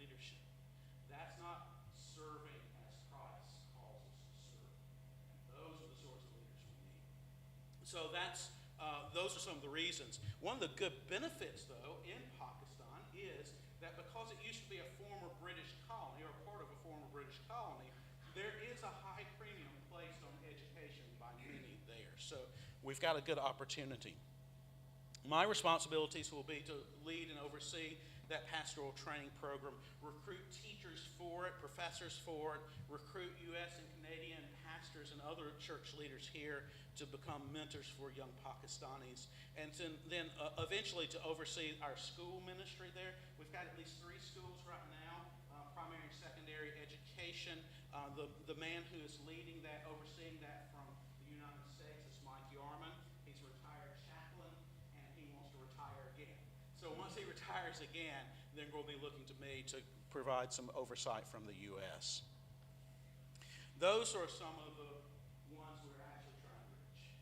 leadership. That's not serving as Christ calls us to serve. And those are the sorts of leaders we need. So those are some of the reasons. One of the good benefits, though, in Pakistan is that because it used to be a former British colony, or part of a former British colony, there is a high premium placed on education by many there. So we've got a good opportunity. My responsibilities will be to lead and oversee that pastoral training program, recruit teachers for it, professors for it, recruit U.S. and Canadian pastors and other church leaders here to become mentors for young Pakistanis, and then eventually to oversee our school ministry there. We've got at least 3 schools right now, primary and secondary education. The man who is leading that, overseeing that from the United States is Mike Yarman. He's a retired chaplain, and he wants to retire again. So once he retires again, then we'll be looking to me to provide some oversight from the U.S. Those are some of the ones we're actually trying to reach.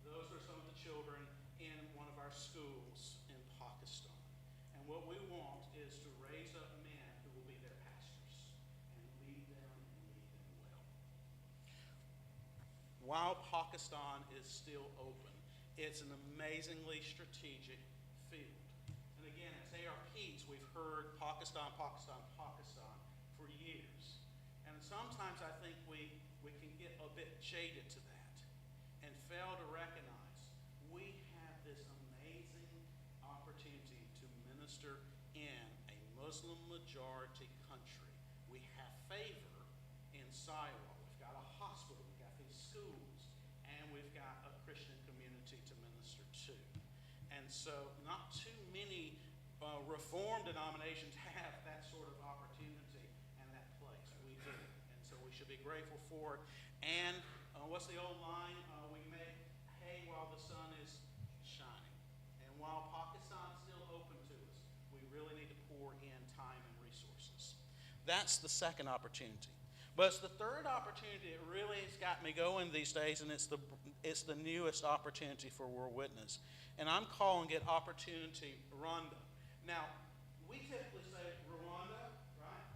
Those are some of the children in one of our schools in Pakistan. And what we want is to raise up men who will be their pastors and lead them well. While Pakistan is still open, it's an amazingly strategic field. And again, as ARPs, we've heard Pakistan, Pakistan, Pakistan for years. And sometimes I think we can get a bit jaded to that and fail to recognize we have this amazing opportunity to minister in a Muslim majority country. We have favor in Saiwa. We've got a hospital, we've got these schools, and we've got a Christian community to minister to. And so not too many Reformed denominations have that sort of opportunity and that place. We do. And so we should be grateful for it. And what's the old line? We make hay while the sun is shining. And while Pakistan's still open to us, we really need to pour in time and resources. That's the second opportunity. But it's the third opportunity that really has got me going these days, and it's the newest opportunity for World Witness. And I'm calling it Opportunity Rwanda. Now, we typically say Rwanda, right?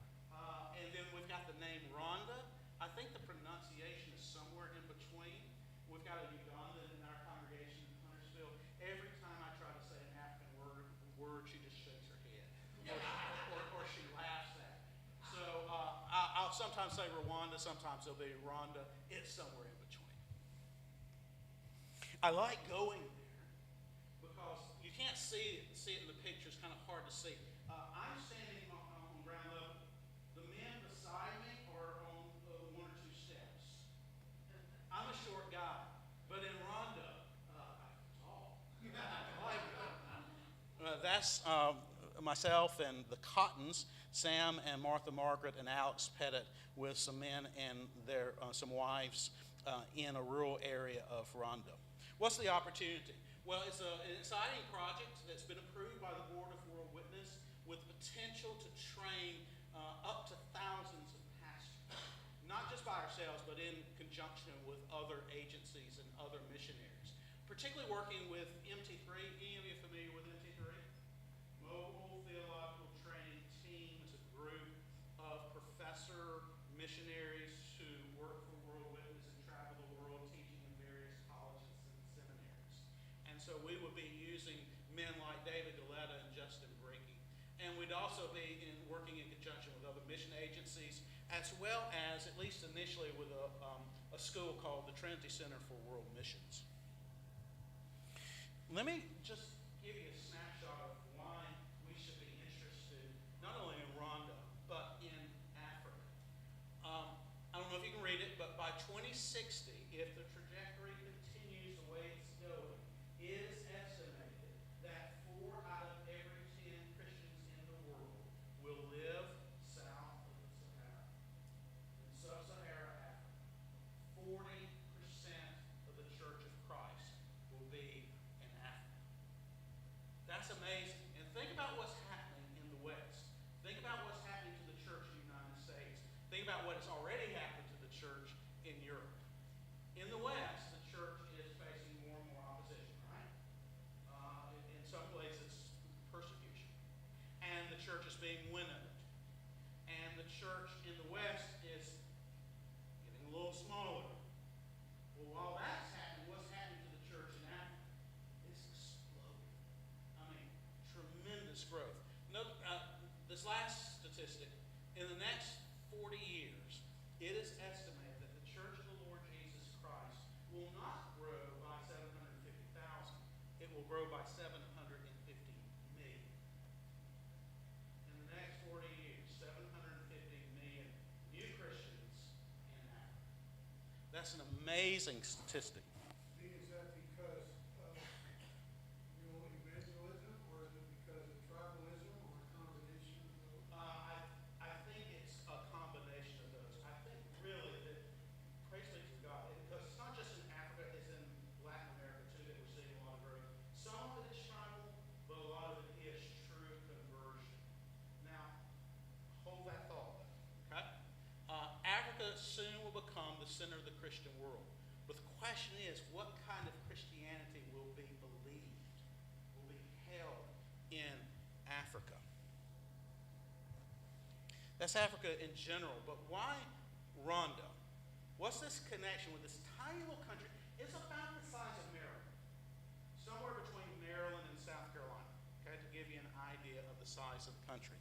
And then we've got the name Rwanda. I think the pronunciation is somewhere in between. We've got a Ugandan in our congregation in Huntersville. Every time I try to say an African word, she just shakes her head. Or she laughs at it. So I'll sometimes say Rwanda, sometimes it'll be Rwanda. It's somewhere in between. I like going there because you can't see it in the picture. It's kind of hard to see. I'm standing on ground level. The men beside me are on 1 or 2 steps. I'm a short guy, but in Rwanda, I'm tall. That's myself and the Cottons, Sam and Martha Margaret and Alex Pettit, with some men and their some wives in a rural area of Rwanda. What's the opportunity? Well, it's an exciting project that's been approved by the Board of World Witness with the potential to train up to thousands of pastors, not just by ourselves, but in conjunction with other agencies and other missionaries, particularly working with MT3. Any of you familiar with MT3? Mobile Theological Training Team is a group of professor missionaries who work for World Witness and travel the world teaching in various colleges and seminaries. And so we would be using men like David Galetta and Justin Breaky. And we'd also be working in conjunction with other mission agencies, as well as, at least initially, with a school called the Trinity Center for World Missions. Let me just give you a snapshot of why we should be interested, not only in Rwanda, but in Africa. I don't know if you can read it, but by 2060, if the trajectory continues the way it's going, it is estimated that 4 out of every 10 Christians in the world will live south of the Sahara. In sub-Sahara Africa, 40% of the Church of Christ will be in Africa. That's amazing. And think about what's happening in the West. Think about what's happening to the church in the United States. Think about what has already happened to the church in Europe. grow by 750 million. In the next 40 years, 750 million new Christians in Africa. That's an amazing statistic. Is that because of evangelism, or is it because of tribalism, or a combination of those? I think it's a combination of those. I think really that, praise be to God, because it's not just in Africa, it's in Latin America too that we're seeing a lot of growth. Some of it is tribal, but a lot of it is true conversion. Now, hold that thought, okay? Africa soon will become the center of the Christian world. But the question is, what kind of Christianity will be believed, will be held in Africa? That's Africa in general, but why Rwanda? What's this connection with this tiny little country? It's about the size of Maryland, somewhere between Maryland and South Carolina, okay, to give you an idea of the size of the country.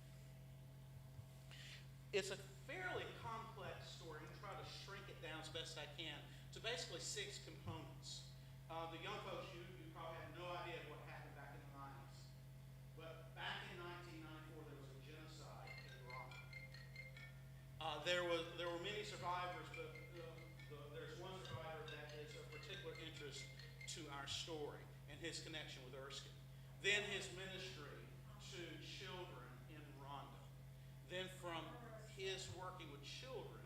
It's a fairly complex story. I'm going to try to shrink it down as best I can to basically 6 components. The young folks, you probably have no idea what happened back in the 90s. But back in 1994, there was a genocide in Rwanda. There were many survivors, but there's one survivor that is of particular interest to our story and his connection with Erskine. Then his ministry to children in Rwanda. Then from his working with children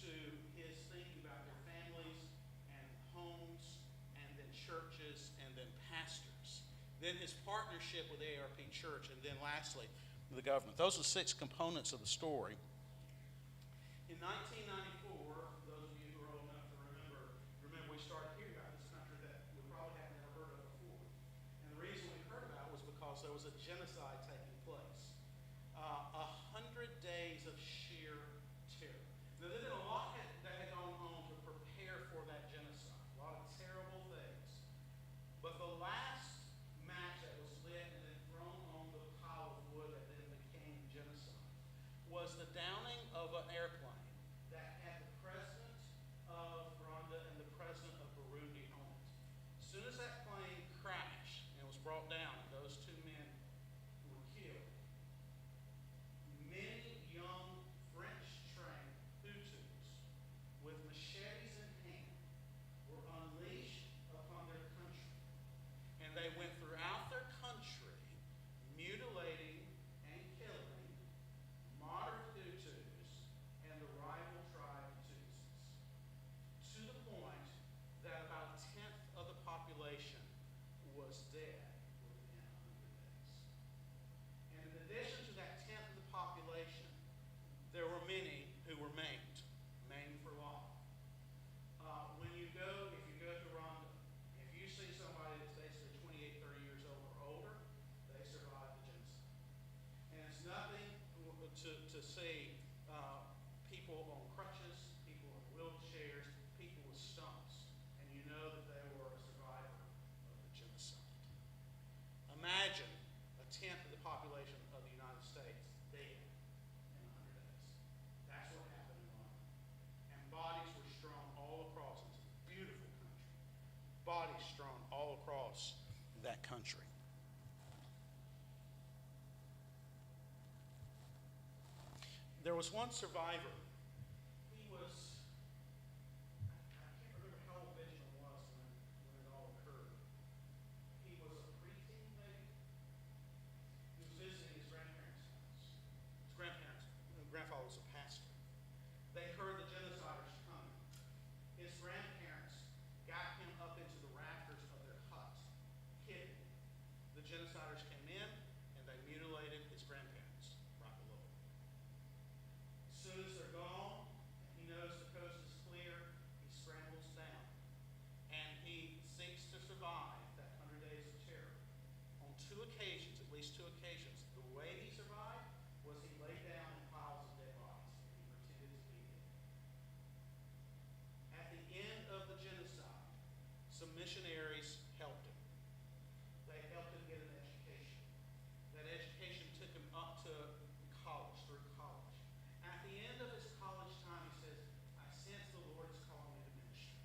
to his thinking about their families and homes and then churches and then pastors. Then his partnership with ARP Church, and then lastly, the government. Those are 6 components of the story. In 1994, those of you who are old enough to remember we started hearing about this country that we probably have never heard of before. And the reason we heard about it was because there was a genocide taking place. 100 days of sheer terror. Now, there's been a lot that had gone on to prepare for that genocide. A lot of terrible things. But the last match that was lit and then thrown on the pile of wood that then became genocide was the downing of an airplane that had the president of Rwanda and the president of Burundi on it. As soon as that plane crashed and was brought down, and those 2 men were killed, many young French-trained Hutus with machetes in hand were unleashed upon their country. And they went throughout their country mutilating and killing moderate Hutus and the rival tribe Tutsis, to the point that about 1/10 of the population was dead within 100 days. And in addition to that 1/10 of the population, there were many who were maimed for life. If you go to Rwanda, if you see somebody that's basically 28, 30 years old or older, they survived the genocide. And it's nothing to see people on crutches, people in wheelchairs, people with stumps, and you know that they were a survivor of the genocide. Imagine 1/10 of the population of the United States dead in 100 days. That's what happened in Rwanda. And bodies were strewn all across. It's a beautiful country. Bodies strewn all across that country. There was one survivor. He was, I can't remember how old Benjamin was when it all occurred. He was a preteen, maybe. He was visiting his grandparents' house. His grandfather was a pastor. They heard the genociders coming. His grandparents got him up into the rafters of their hut, hid him. The genociders came in and they mutilated his grandparents right below him. As soon as they're gone, he knows the coast is clear, he scrambles down. And he seeks to survive that 100 days of terror. On 2 occasions, at least 2 occasions, the way he survived was he lay down in piles of dead bodies. He pretended to be dead. At the end of the genocide, some missionaries helped him. They helped him get an education. That education took him up to college, through college. At the end of his college time, he says, I sense the Lord is calling me to ministry.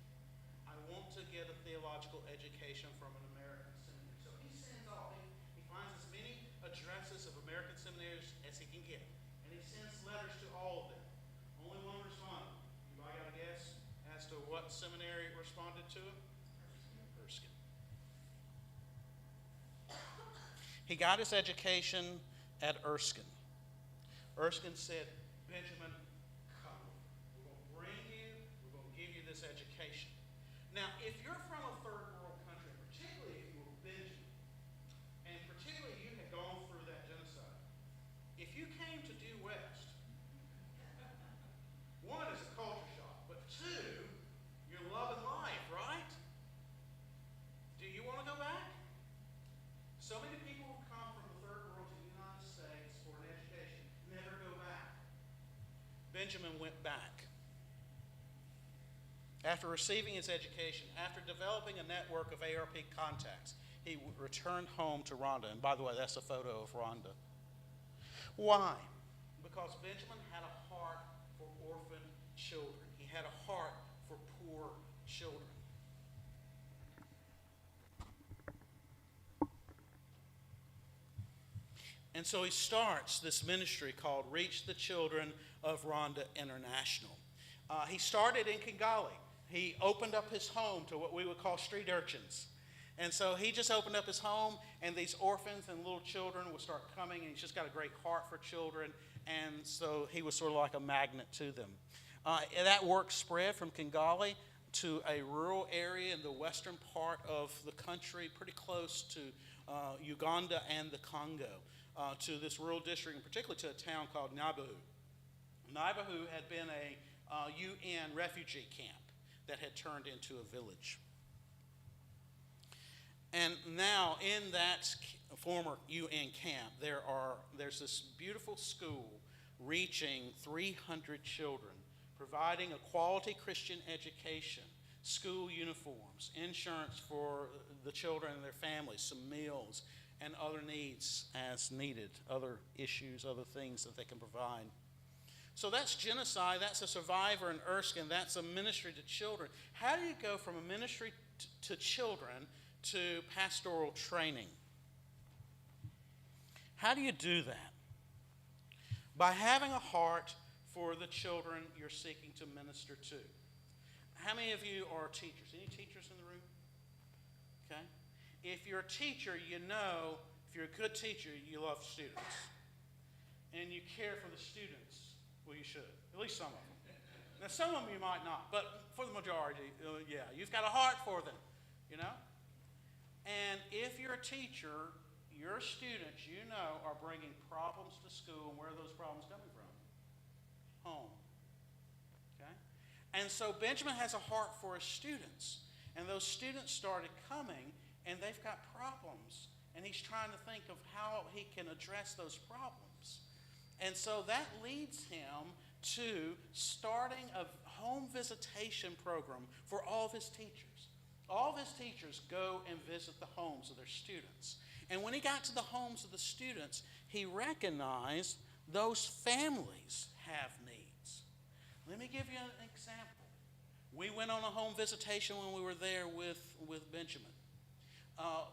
I want to get a theological education from an American seminary. So he addresses of American seminaries as he can get. And he sends letters to all of them. Only one responded. Anybody got a guess as to what seminary responded to him? Erskine. He got his education at Erskine. Erskine said, Benjamin, come. We're going to bring you, we're going to give you this education. Now, if you're from a third world country, particularly if you were Benjamin, and particularly you had gone through that genocide, if you came to due west, one is a culture shock, but two, you're loving life, right? Do you want to go back? So many people who come from the third world to the United States for an education never go back. Benjamin went back. After receiving his education, after developing a network of ARP contacts, he returned home to Rwanda. And by the way, that's a photo of Rwanda. Why? Because Benjamin had a heart for orphan children. He had a heart for poor children. And so he starts this ministry called Reach the Children of Rwanda International. He started in Kigali. He opened up his home to what we would call street urchins. And so he just opened up his home, and these orphans and little children would start coming, and he's just got a great heart for children, and so he was sort of like a magnet to them. That work spread from Kigali to a rural area in the western part of the country, pretty close to Uganda and the Congo, to this rural district, and particularly to a town called Nabahu. Nabahu had been a UN refugee camp that had turned into a village. And now in that former UN camp, there's this beautiful school reaching 300 children, providing a quality Christian education, school uniforms, insurance for the children and their families, some meals, and other needs as needed, other issues, other things that they can provide. So that's genocide, that's a survivor in Erskine, that's a ministry to children. How do you go from a ministry to children to pastoral training? How do you do that? By having a heart for the children you're seeking to minister to. How many of you are teachers? Any teachers in the room? Okay. If you're a teacher, you know, if you're a good teacher, you love students. And you care for the students. Well, you should. At least some of them. Now, some of them you might not, but for the majority, yeah, you've got a heart for them, you know? And if you're a teacher, your students, you know, are bringing problems to school. And where are those problems coming from? Home. Okay? And so Benjamin has a heart for his students. And those students started coming, and they've got problems. And he's trying to think of how he can address those problems. And so that leads him to starting a home visitation program for all of his teachers. All of his teachers go and visit the homes of their students. And when he got to the homes of the students, he recognized those families have needs. Let me give you an example. We went on a home visitation when we were there with Benjamin.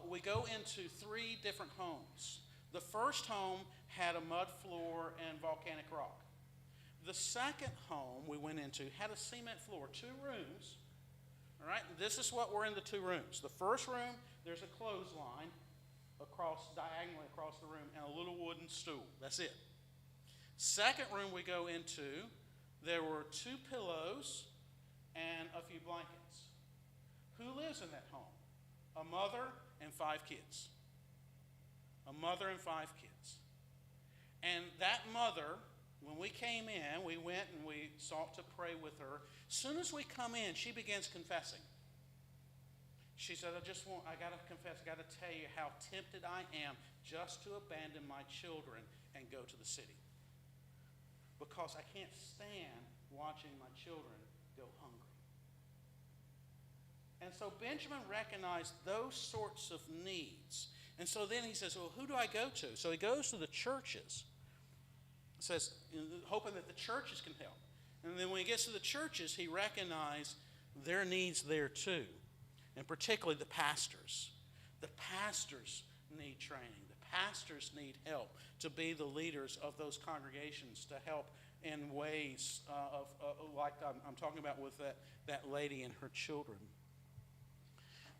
We go into 3 different homes. The first home had a mud floor and volcanic rock. The second home we went into had a cement floor, 2 rooms. All right, this is what were in the 2 rooms. The first room, there's a clothesline diagonally across the room and a little wooden stool. That's it. Second room we go into, there were 2 pillows and a few blankets. Who lives in that home? A mother and 5 kids. A mother and 5 kids. And that mother, when we came in, we went and we sought to pray with her. As soon as we come in, she begins confessing. She said, I got to confess, I got to tell you how tempted I am just to abandon my children and go to the city. Because I can't stand watching my children go hungry. And so Benjamin recognized those sorts of needs. And so then he says, well, who do I go to? So he goes to the churches. Says, hoping that the churches can help. And then when he gets to the churches, he recognized their needs there too. And particularly the pastors. The pastors need training. The Pastors need help to be the leaders of those congregations, to help in ways like I'm talking about with that lady and her children.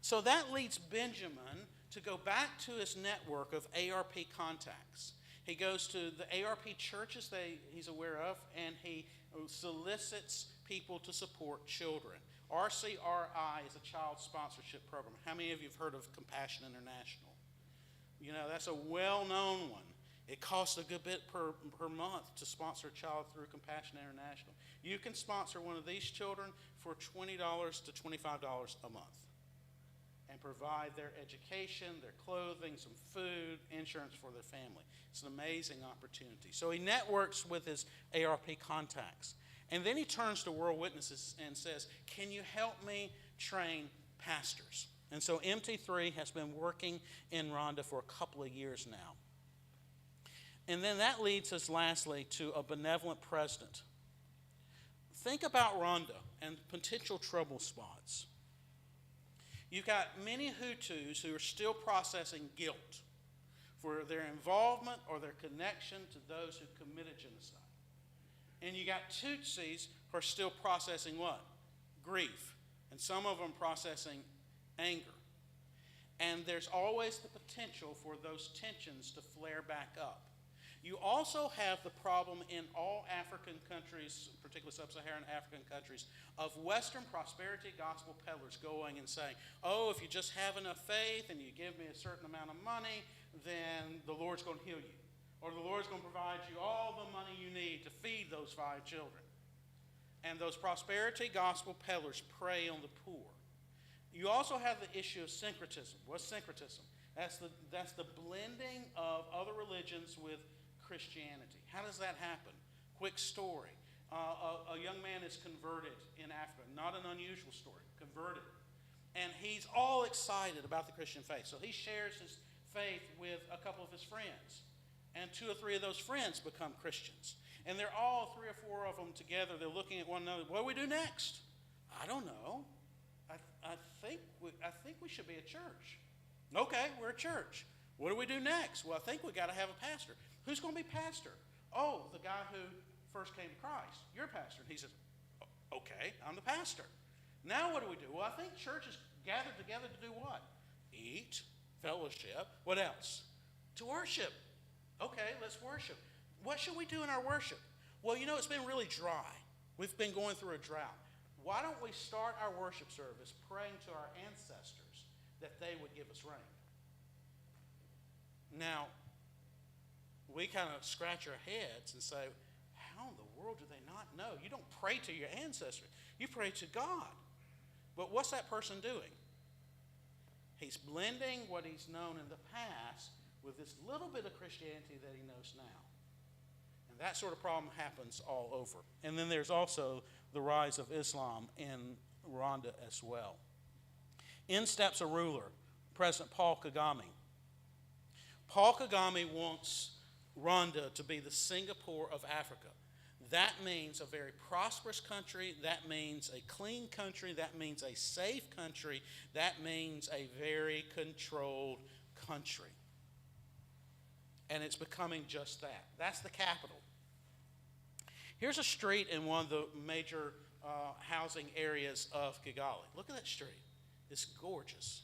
So that leads Benjamin to go back to his network of ARP contacts. He goes to the ARP churches he's aware of, and he solicits people to support children. RCRI is a child sponsorship program. How many of you have heard of Compassion International? You know, that's a well-known one. It costs a good bit per month to sponsor a child through Compassion International. You can sponsor one of these children for $20 to $25 a month and provide their education, their clothing, some food, insurance for their family. It's an amazing opportunity. So he networks with his ARP contacts. And then he turns to World Witnesses and says, can you help me train pastors? And so MT3 has been working in Rwanda for a couple of years now. And then that leads us lastly to a benevolent president. Think about Rwanda and potential trouble spots. You've got many Hutus who are still processing guilt for their involvement or their connection to those who committed genocide. And you got Tutsis who are still processing what? Grief. And some of them processing anger. And there's always the potential for those tensions to flare back up. You also have the problem in all African countries, particularly sub-Saharan African countries, of Western prosperity gospel peddlers going and saying, oh, if you just have enough faith and you give me a certain amount of money, then the Lord's going to heal you. Or the Lord's going to provide you all the money you need to feed those 5 children. And those prosperity gospel peddlers prey on the poor. You also have the issue of syncretism. What's syncretism? That's the blending of other religions with Christianity. How does that happen? Quick story. A young man is converted in Africa. Not an unusual story. Converted. And he's all excited about the Christian faith. So he shares his faith with a couple of his friends. And 2 or 3 of those friends become Christians. And they're all 3 or 4 of them together. They're looking at one another. What do we do next? I don't know. I think we should be a church. Okay, we're a church. What do we do next? Well, I think we got to have a pastor. Who's going to be pastor? Oh, the guy who first came to Christ. You're a pastor. And he says, okay, I'm the pastor. Now what do we do? Well, I think churches gathered together to do what? Eat, fellowship. What else? To worship. Okay, let's worship. What should we do in our worship? Well, you know, it's been really dry. We've been going through a drought. Why don't we start our worship service praying to our ancestors that they would give us rain? Now, we kind of scratch our heads and say, how in the world do they not know? You don't pray to your ancestors. You pray to God. But what's that person doing? He's blending what he's known in the past with this little bit of Christianity that he knows now. And that sort of problem happens all over. And then there's also the rise of Islam in Rwanda as well. In steps a ruler, President Paul Kagame. Paul Kagame wants Rwanda to be the Singapore of Africa. That means a very prosperous country. That means a clean country. That means a safe country. That means a very controlled country. And it's becoming just that. That's the capital. Here's a street in one of the major housing areas of Kigali. Look at that street. It's gorgeous.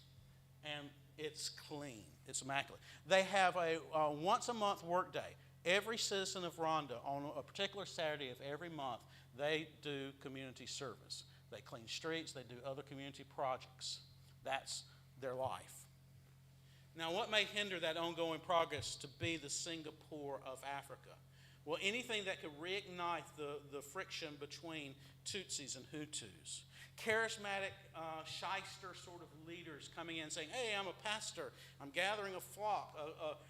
And it's clean. It's immaculate. They have a once-a-month work day. Every citizen of Rwanda, on a particular Saturday of every month, they do community service. They clean streets. They do other community projects. That's their life. Now, what may hinder that ongoing progress to be the Singapore of Africa? Well, anything that could reignite the friction between Tutsis and Hutus. Charismatic, shyster sort of leaders coming in saying, hey, I'm a pastor. I'm gathering a flock,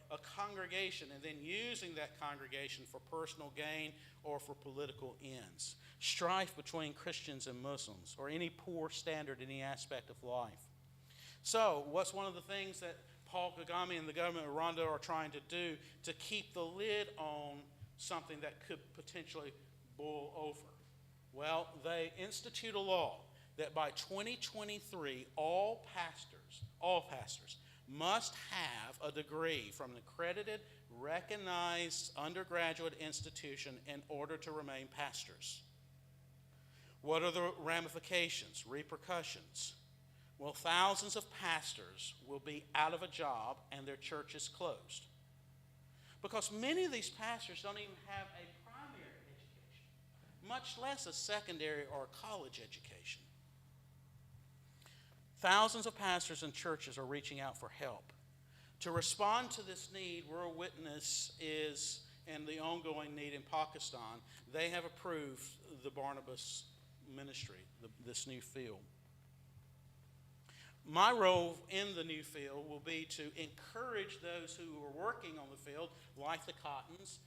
a congregation, and then using that congregation for personal gain or for political ends. Strife between Christians and Muslims, or any poor standard in any aspect of life. So, what's one of the things that Paul Kagame and the government of Rwanda are trying to do to keep the lid on something that could potentially boil over? Well, they institute a law that by 2023, all pastors must have a degree from an accredited, recognized undergraduate institution in order to remain pastors. What are the ramifications, repercussions? Well, thousands of pastors will be out of a job and their churches closed. Because many of these pastors don't even have a primary education, much less a secondary or a college education. Thousands of pastors and churches are reaching out for help. To respond to this need, World Witness is, and the ongoing need in Pakistan, they have approved the Barnabas ministry, this new field. My role in the new field will be to encourage those who are working on the field, like the Cottons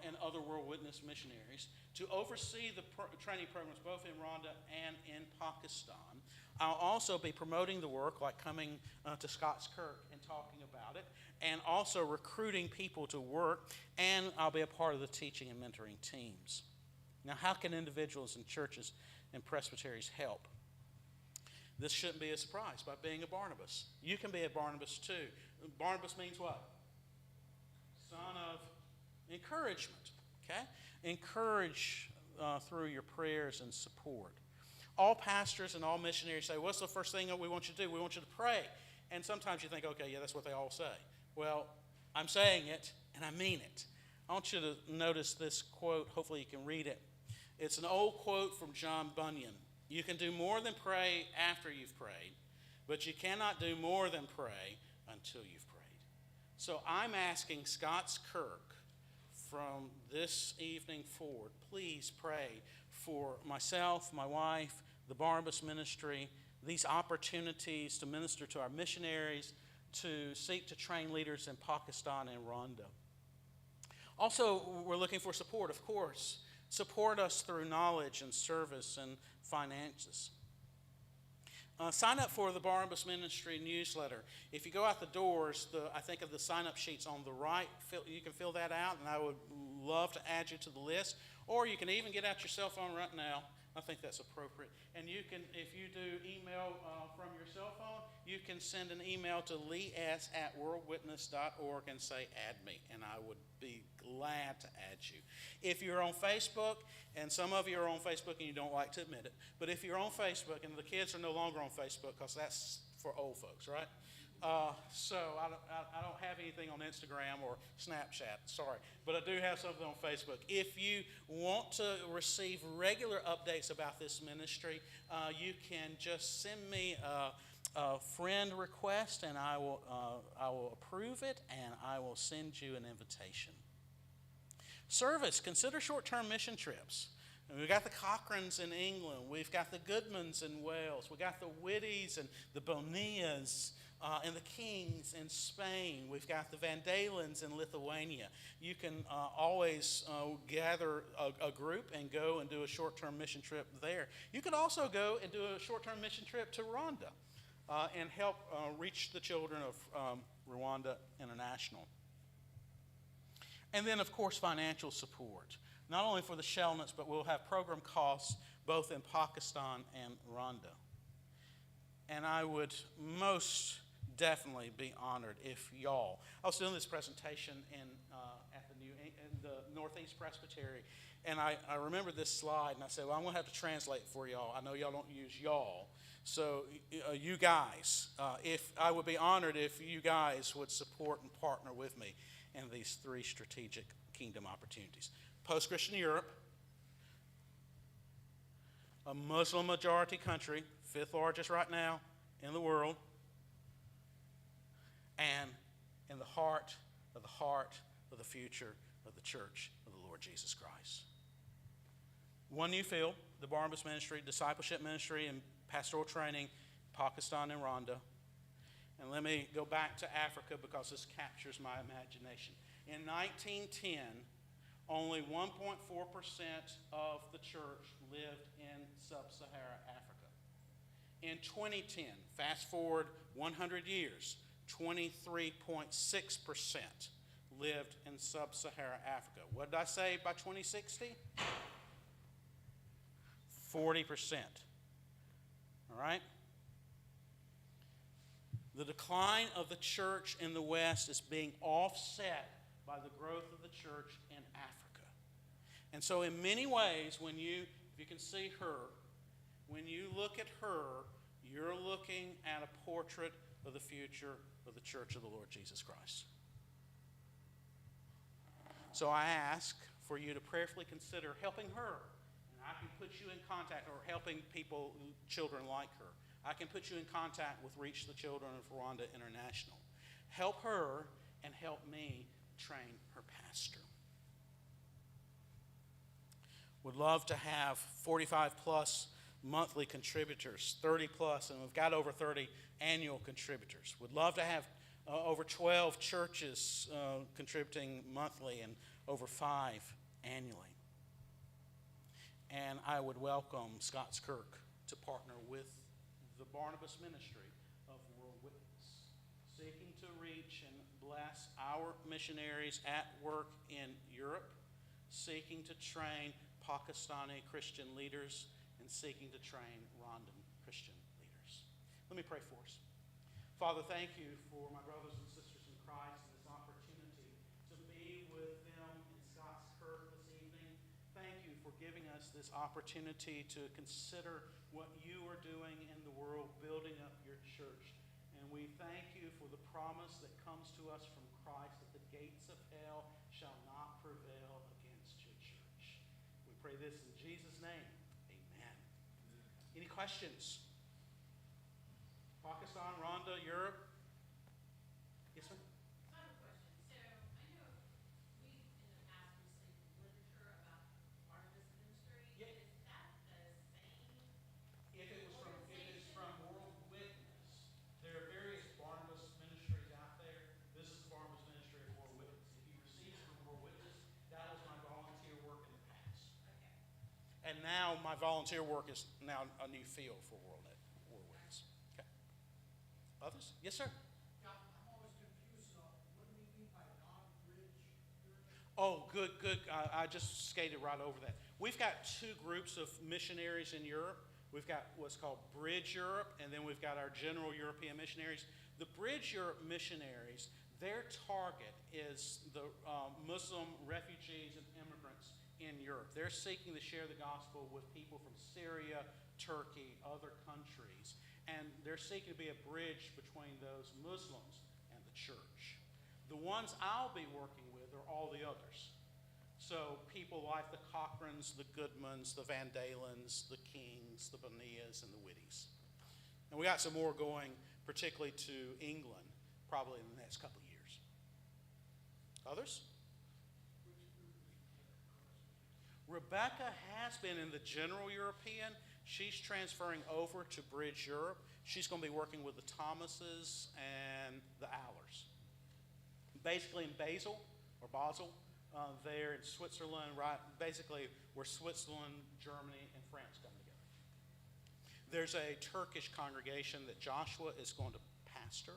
and other World Witness missionaries, to oversee the training programs both in Rwanda and in Pakistan. I'll also be promoting the work, like coming to Scots Kirk and talking about it, and also recruiting people to work, and I'll be a part of the teaching and mentoring teams. Now, how can individuals and churches and presbyteries help? This shouldn't be a surprise by being a Barnabas. You can be a Barnabas too. Barnabas means what? Son of encouragement, okay? Encourage through your prayers and support. All pastors and all missionaries say, what's the first thing that we want you to do? We want you to pray. And sometimes you think, okay, yeah, that's what they all say. Well, I'm saying it, and I mean it. I want you to notice this quote. Hopefully you can read it. It's an old quote from John Bunyan. You can do more than pray after you've prayed, but you cannot do more than pray until you've prayed. So I'm asking Scots Kirk from this evening forward, please pray for myself, my wife, the Barnabas ministry, these opportunities to minister to our missionaries, to seek to train leaders in Pakistan and Rwanda. Also, we're looking for support, of course. Support us through knowledge and service and finances. Sign up for the Barnabas Ministry newsletter. If you go out the doors, I think of the sign-up sheets on the right, you can fill that out, and I would love to add you to the list. Or you can even get out your cell phone right now. I think that's appropriate. And you can, if you do email from your cell phone, you can send an email to lees@worldwitness.org and say, add me, and I would be glad to add you. If you're on Facebook, and some of you are on Facebook and you don't like to admit it, but if you're on Facebook, and the kids are no longer on Facebook because that's for old folks, right? So I don't have anything on Instagram or Snapchat, sorry, but I do have something on Facebook. If you want to receive regular updates about this ministry, you can just send me a friend request, and I will approve it, and I will send you an invitation. Service, consider short-term mission trips. And we've got the Cochrans in England. We've got the Goodmans in Wales. We've got the Whitties and the Bonias and the Kings in Spain. We've got the Van Dalens in Lithuania. You can always gather a group and go and do a short-term mission trip there. You could also go and do a short-term mission trip to Rwanda and help reach the children of Rwanda International. And then, of course, financial support. Not only for the Shelnutts, but we'll have program costs both in Pakistan and Rwanda. And I would most definitely be honored if y'all. I was doing this presentation at the Northeast Presbytery, and I remember this slide, and I said, well, I'm going to have to translate for y'all. I know y'all don't use y'all. So you guys, if I would be honored if you guys would support and partner with me in these three strategic kingdom opportunities. Post-Christian Europe, a Muslim-majority country, fifth largest right now in the world, and in the heart of the future of the church of the Lord Jesus Christ. One new field, the Barnabas Ministry, discipleship ministry, and pastoral training, Pakistan and Rwanda. And let me go back to Africa because this captures my imagination. In 1910, only 1.4% of the church lived in sub-Saharan Africa. In 2010, fast forward 100 years, 23.6% lived in sub-Saharan Africa. What did I say by 2060? 40%. All right? The decline of the church in the West is being offset by the growth of the church in Africa. And so in many ways, if you can see her, when you look at her, you're looking at a portrait of the future of the church of the Lord Jesus Christ. So I ask for you to prayerfully consider helping her. And I can put you in contact, or helping people, children like her. I can put you in contact with Reach the Children of Rwanda International. Help her and help me train her pastor. Would love to have 45 plus monthly contributors, 30 plus, and we've got over 30 annual contributors. Would love to have over 12 churches contributing monthly and over 5 annually. And I would welcome Scots Kirk to partner with the Barnabas Ministry of World Witness, seeking to reach and bless our missionaries at work in Europe, seeking to train Pakistani Christian leaders, and seeking to train Rwandan Christian leaders. Let me pray for us. Father, thank you for my brothers and sisters in Christ and this opportunity to be with them in Scots Kirk this evening. Thank you for giving us this opportunity to consider what you are doing in the world, building up your church. And we thank you for the promise that comes to us from Christ that the gates of hell shall not prevail against your church. We pray this in Jesus' name. Amen. Any questions? Pakistan, Rwanda, Europe? Yes, sir? I have a question. So I know we in the past received literature about Barnabas Ministry. Yeah. Is that the same? If it is from World Witness, there are various Barnabas ministries out there. This is the Barnabas Ministry of World Witness. If you received it from World Witness, that was my volunteer work in the past. Okay. And now my volunteer work is now a new field for World Witness. Okay. Others? Yes, sir. Yeah, I'm always confused, what do we mean by non-bridge church? Oh, good. I just skated right over that. We've got 2 groups of missionaries in Europe. We've got what's called Bridge Europe, and then we've got our general European missionaries. The Bridge Europe missionaries, their target is the Muslim refugees and immigrants in Europe. They're seeking to share the gospel with people from Syria, Turkey, other countries. And they're seeking to be a bridge between those Muslims and the church. The ones I'll be working with are all the others. So people like the Cochrans, the Goodmans, the Van Dalens, the Kings, the Bonias, and the Whitties. And we got some more going, particularly to England, probably in the next couple of years. Others? Rebecca has been in the general European. She's transferring over to Bridge Europe. She's going to be working with the Thomases and the Allers. Basically in Basel, there in Switzerland, right? Basically where Switzerland, Germany, and France come together. There's a Turkish congregation that Joshua is going to pastor,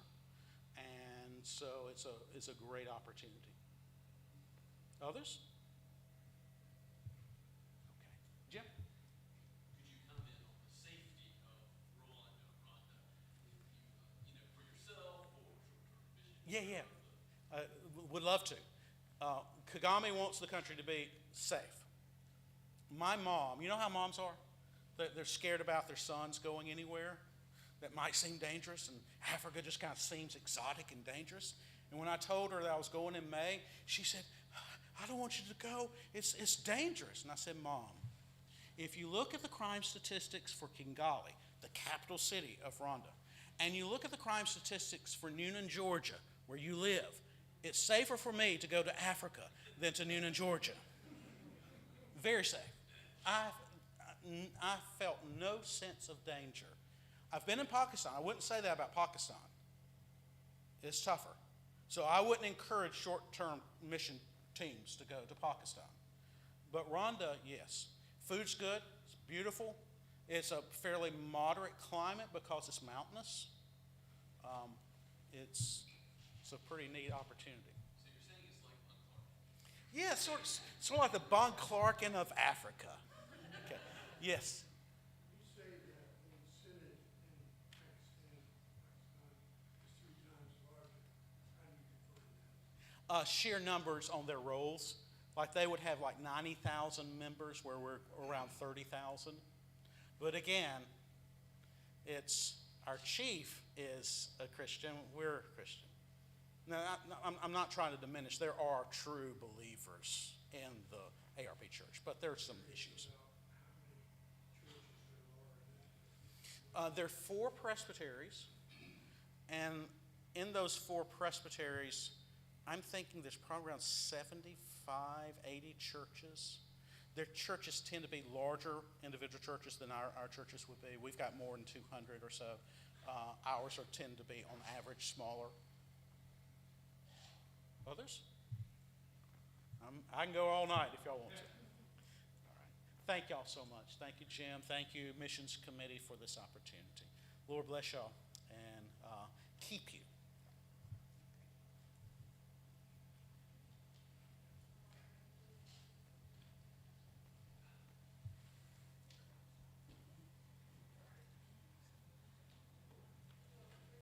and so it's a great opportunity. Others? Jim? Could you comment on the safety of Rwanda, for yourself or short-term mission? Yeah. Would love to. Kagame wants the country to be safe. My mom, you know how moms are? They're scared about their sons going anywhere that might seem dangerous, and Africa just kind of seems exotic and dangerous. And when I told her that I was going in May, she said, I don't want you to go. It's dangerous. And I said, Mom, if you look at the crime statistics for Kigali, the capital city of Rwanda, and you look at the crime statistics for Noonan, Georgia, where you live, it's safer for me to go to Africa than to Noonan, Georgia. Very safe. I felt no sense of danger. I've been in Pakistan. I wouldn't say that about Pakistan. It's tougher. So I wouldn't encourage short-term mission teams to go to Pakistan. But Rwanda, yes. Food's good. It's beautiful. It's a fairly moderate climate because it's mountainous. It's a pretty neat opportunity. So you're saying it's like Clark? Yeah, sort of like the Bon Clarkin of Africa. Okay. Yes. You say that in Synod in Pakistan, sheer numbers on their rolls. Like they would have like 90,000 members where we're around 30,000. But again, it's our chief is a Christian, we're a Christian. Now, I'm not trying to diminish. There are true believers in the ARP church, but there's some issues. There are 4 presbyteries, and in those 4 presbyteries, I'm thinking there's probably around 75, 80 churches. Their churches tend to be larger individual churches than our churches would be. We've got more than 200 or so. Ours tend to be, on average, smaller. Others? I can go all night if y'all want to. All right. Thank y'all so much. Thank you, Jim. Thank you, Missions Committee, for this opportunity. Lord bless y'all.